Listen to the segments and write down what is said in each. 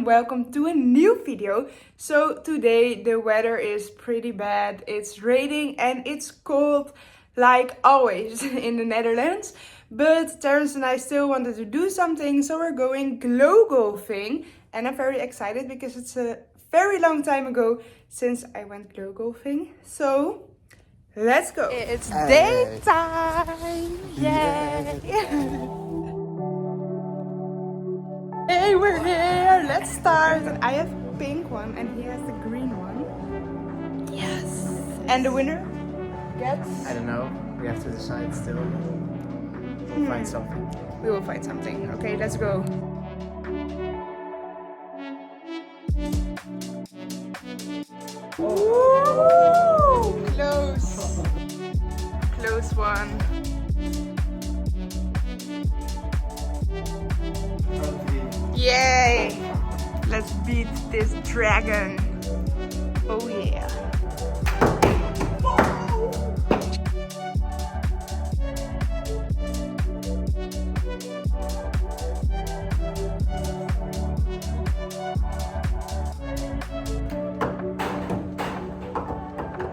and welcome to a new video. So today the weather is pretty bad. It's raining and it's cold like always in the Netherlands. But Terence and I still wanted to do something, so we're going glow golfing. And I'm very excited because it's a very long time ago since I went glow golfing. So let's go. It's daytime. Yay! Hey, we're here. Let's start. I have a pink one and he has the green one. Yes. And the winner gets? I don't know. We have to decide still. We'll find something. We will find something. Okay, let's go. Ooh, close. Close one. Yay! Let's beat this dragon. Oh yeah.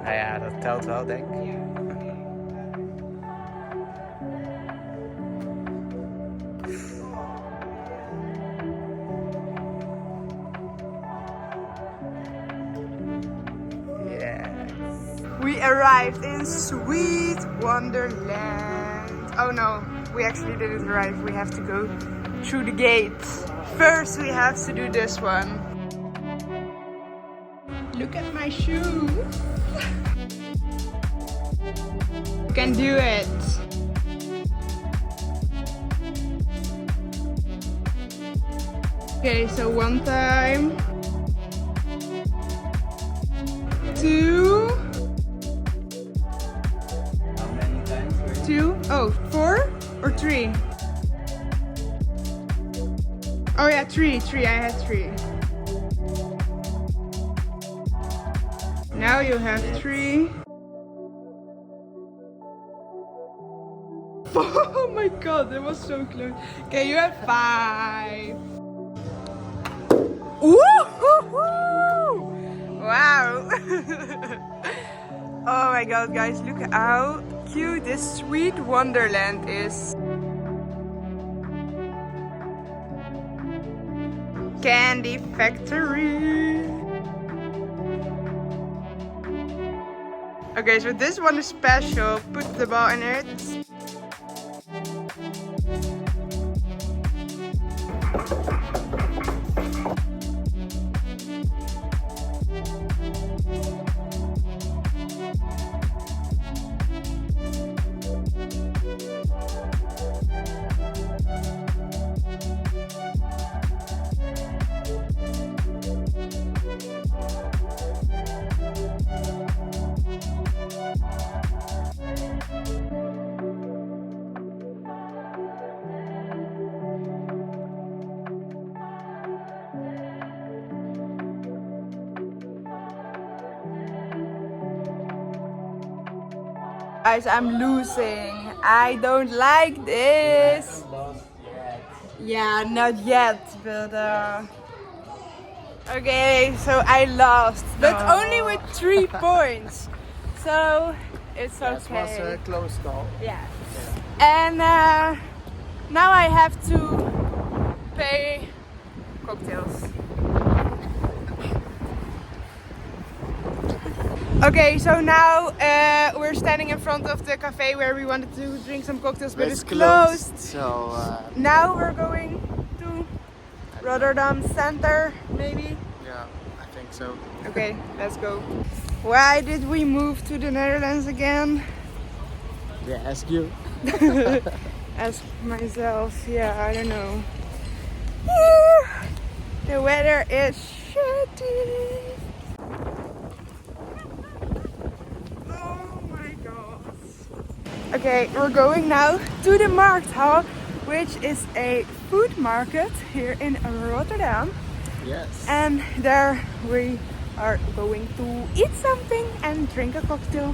Nou ja, dat telt wel, denk ik. We arrived in sweet Wonderland. Oh no, we actually didn't arrive. We have to go through the gate. First we have to do this one. Look at my shoe. You can do it. Okay, so one time. Two. How many times? Two? Oh, four or three? Oh yeah, three. I had three. Now you have three. Oh my god, that was so close. Okay, you have five. Woo-hoo-hoo! Wow! Oh my god, guys, look how cute this sweet Wonderland is. Candy factory. Okay, so this one is special. Put the ball in it. Guys, I'm losing. I don't like this. Yeah, not yet, but okay, so I lost, but only with 3 points. So it's okay. That was a close call. Yeah. And now I have to pay cocktails. Okay, so now we're standing in front of the cafe where we wanted to drink some cocktails, but it's closed. So Now we're going to Rotterdam center, maybe? yeah, I think so. Okay, let's go. Why did we move to the Netherlands again? Yeah, ask you. Ask myself, yeah, I don't know. The weather is shitty. Okay, we're going now to the Markthal, which is a food market here in Rotterdam. Yes. And there we are going to eat something and drink a cocktail.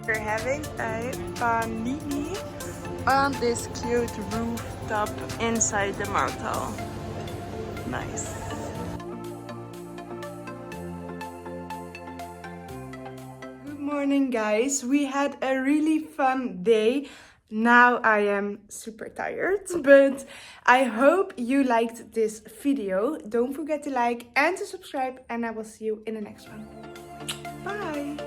We're having a panini on this cute rooftop inside the Markthal. Nice. Good morning, guys. We had a really fun day. Now I am super tired, but I hope you liked this video. Don't forget to like and to subscribe, and I will see you in the next one. Bye!